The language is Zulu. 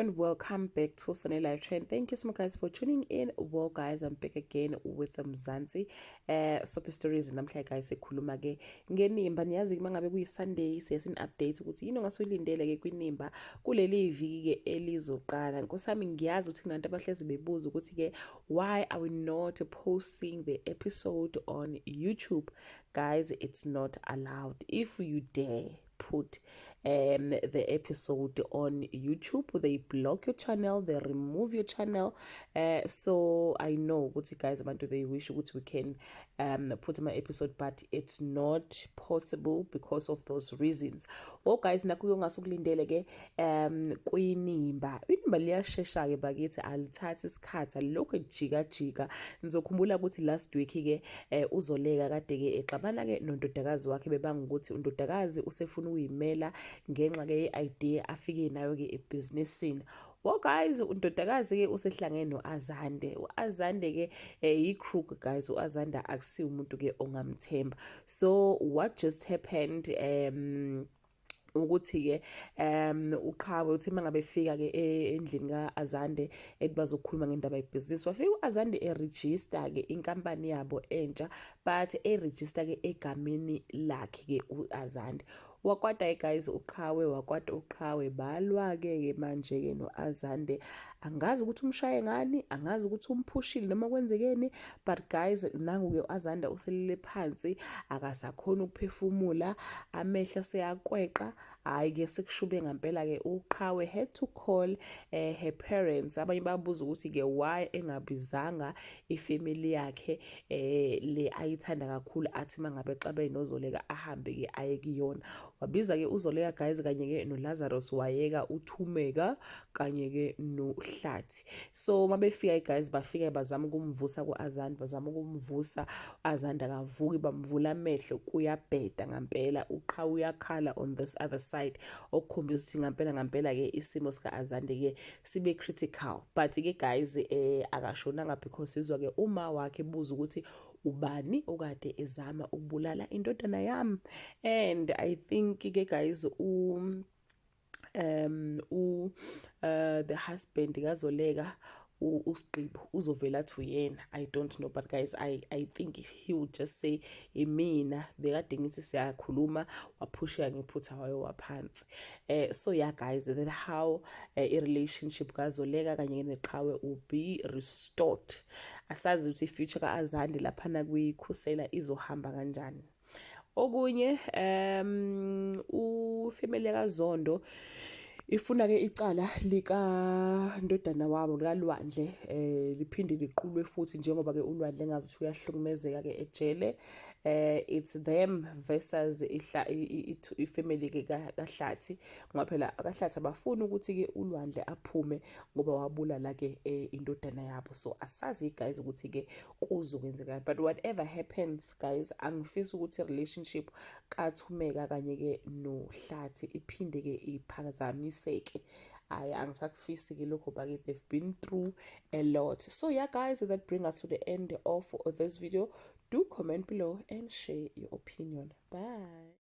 everyone, welcome back to Sunny Life Trend. Thank you so much guys for tuning in. Well guys, I'm back again with Mzansi Soap Stories namhla guys ekhuluma ke ngenimba. Niyazi mangabe kuyi Sunday siyasin update ukuthi yini ongasoyilindele ke kwinimba kuleli viki ke elizoqala. Nkosami ngiyazi ukuthi kunabantu abahlezi bebuza ukuthi ke why are we not posting the episode on YouTube? Guys, it's not allowed. If you dare put the episode on YouTube, they block your channel, they remove your channel. So I know what you guys want to, they wish we can put my episode, but it's not possible because of those reasons. Oh guys, nakuyo ngasukulindele ke kwinimba liyashesha ke bakithi alithatha isikhathi lokho jika ngizokhumbula ukuthi last week ke uzoleka kade ke exabana ke nondodakazi wakhe bebanga ukuthi undodakazi usefuna uyimela ngenxa ke idea afike nayo ke ebusinessini. Well guys, undodakazi ke usehlangene noAzande. uAzande ke yi-crook guys. uAzande akusiyo umuntu ke ongamthemba. So what just happened ukuthi ke uqhawe uthi mangabe fika ke endlini kaAzande bazokhuluma ngendaba yebusiness, wafika uAzande register ke inkampani yabo entsha, but register ke egameni lakhe ke uAzande. Wakwata guys uqhawe balwa ke manje ke noAzande. Angazi ukuthi umshaye ngani, angazi ukuthi umphushile noma kwenzekeni, but guys nangu ke uAzande uselele phansi akasakhona ukuphefumula, amehla seyaqweqa. Hayi ke sekushube ngempela ke uqhawe had to call her parents. Abanye babuza ukuthi ke why engabizanga ifamily yakhe le ayithanda kakhulu, athi mangabe xabe nozoleka ahambe ke aye kuyona. Wabiza ke uzoleka guys kanye ke noLazarus wayeka uThumeka kanye ke noHlathi. So mabefika guys bafika bazama ukumvusa kuAzande, bazama ukumvusa uAzande akavuki, bamvula amehlo kuyabheda ngempela. Uqhawe uyakhala on this other side, okukhombisa ukuthi ngempela ke isimo sikaAzande ke sibe critical. But ke guys akashonanga because izwa ke uma wakhe buza ukuthi ubani okade ezama ukubulala indodana yami. And I think ke guys the husband kazoleka uSigqibo uzovela athi uyena. I don't know, but guys I think he would just say mina bekade ngithi siyakhuluma waphusheka ngephutha wayo waphansi. So yeah guys, that how a relationship kazoleka kanye neqhawe will be restored. Asazi ukuthi future kaAzande lapha na kuyikhusela izohamba kanjani. Okunye ufamily kaZondo ifuna ke icala lika ndodana wabo kaLwandle liphinde liqulwe futhi njengoba ke uLwandle engazi ukuthi uyahlukumezeka ke ejele. It's them versus ifamily ke kaHlathi, ngoba phela kaHlathi abafuni ukuthi ke uLwandle aphume ngoba wabulala ke indodana yabo. So asazi guys ukuthi ke kuzokwenzeka, but whatever happens guys, angifisi ukuthi relationship kaThumeka kanye ke noHlathi iphinde ke iphazamiseke. Angisakufisi ke lokho ba ke they've been through a lot. So yeah guys, that brings us to the end of this video. Do comment below and share your opinion. Bye.